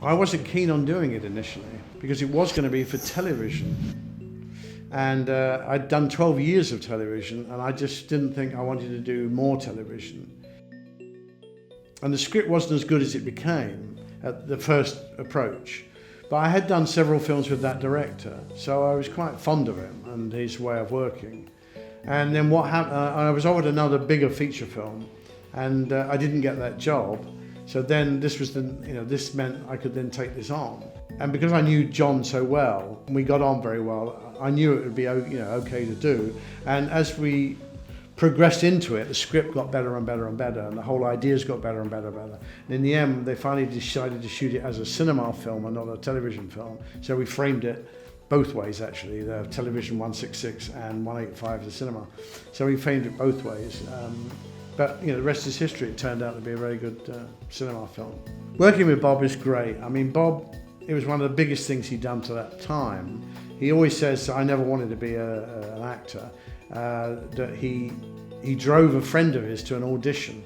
I wasn't keen on doing it initially because it was going to be for television. And I'd done 12 years of television and I just didn't think I wanted to do more television. And the script wasn't as good as it became at the first approach. But I had done several films with that director, so I was quite fond of him and his way of working. And then what happened, I was offered another bigger feature film and I didn't get that job. So then this meant I could then take this on. And because I knew John so well, and we got on very well, I knew it would be okay to do. And as we progressed into it, the script got better and better and better, and the whole ideas got better and better and better. And in the end, they finally decided to shoot it as a cinema film and not a television film. So we framed it both ways, actually, the television 166 and 185 the cinema. So we framed it both ways. But the rest is history. It turned out to be a very good cinema film. Working with Bob is great. I mean, Bob, it was one of the biggest things he'd done to that time. He always says, I never wanted to be an actor, that he drove a friend of his to an audition.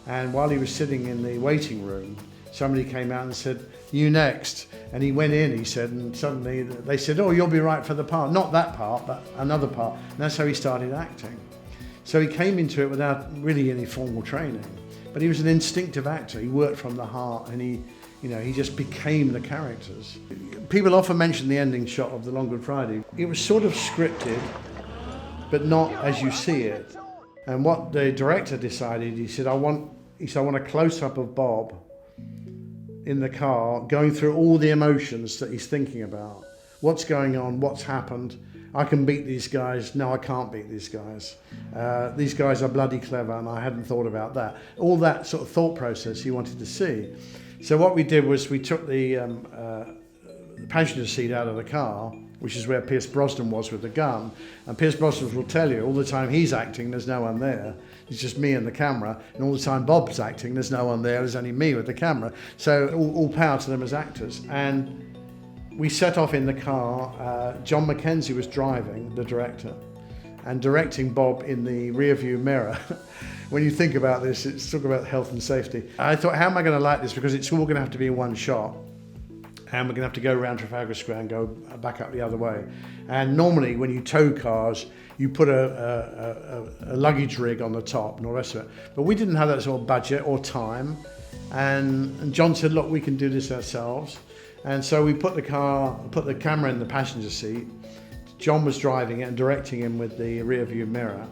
And while he was sitting in the waiting room, somebody came out and said, you next. And he went in, he said, and suddenly they said, oh, you'll be right for the part. Not that part, but another part. And that's how he started acting. So he came into it without really any formal training, but he was an instinctive actor. He worked from the heart and he just became the characters. People often mention the ending shot of The Long Good Friday. It was sort of scripted, but not as you see it. And what the director decided, he said, I want a close-up of Bob in the car going through all the emotions that he's thinking about. What's going on, what's happened. I can beat these guys. No, I can't beat these guys. These guys are bloody clever and I hadn't thought about that. All that sort of thought process he wanted to see. So what we did was we took the passenger seat out of the car, which is where Pierce Brosnan was with the gun. And Pierce Brosnan will tell you all the time he's acting, there's no one there. It's just me and the camera. And all the time Bob's acting, there's no one there. There's only me with the camera. So all power to them as actors. And we set off in the car. John Mackenzie was driving, the director, and directing Bob in the rear view mirror. When you think about this, it's talk about health and safety. I thought, how am I going to like this? Because it's all going to have to be in one shot. And we're going to have to go around Trafalgar Square and go back up the other way. And normally when you tow cars, you put a luggage rig on the top and all the rest of it. But we didn't have that sort of budget or time. And John said, look, we can do this ourselves. And so we put the camera in the passenger seat. John was driving it and directing him with the rear view mirror.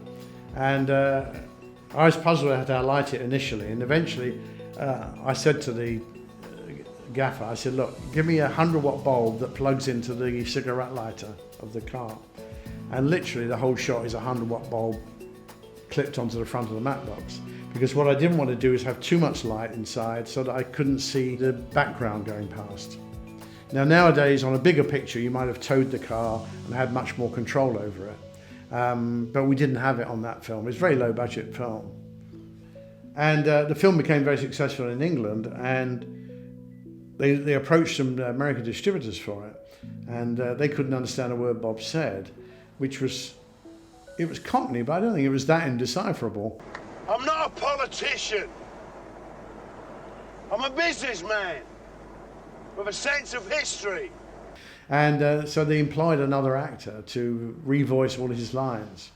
And I was puzzled at how to light it initially. And eventually I said to the gaffer, I said, look, give me a 100-watt bulb that plugs into the cigarette lighter of the car. And literally the whole shot is a 100-watt bulb clipped onto the front of the matte box. Because what I didn't want to do is have too much light inside so that I couldn't see the background going past. Now nowadays on a bigger picture you might have towed the car and had much more control over it. But we didn't have it on that film. It was a very low budget film. And the film became very successful in England and they approached some American distributors for it. And they couldn't understand a word Bob said, it was Cockney, but I don't think it was that indecipherable. I'm not a politician. I'm a businessman with a sense of history. And so they employed another actor to revoice all his lines.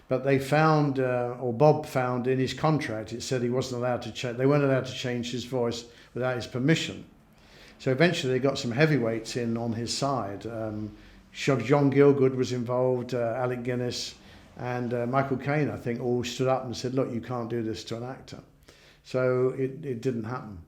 But they found, or Bob found in his contract, it said he wasn't allowed to change, they weren't allowed to change his voice without his permission. So eventually they got some heavyweights in on his side. John Gielgud was involved, Alec Guinness, and Michael Caine, I think, all stood up and said, look, you can't do this to an actor. So it didn't happen.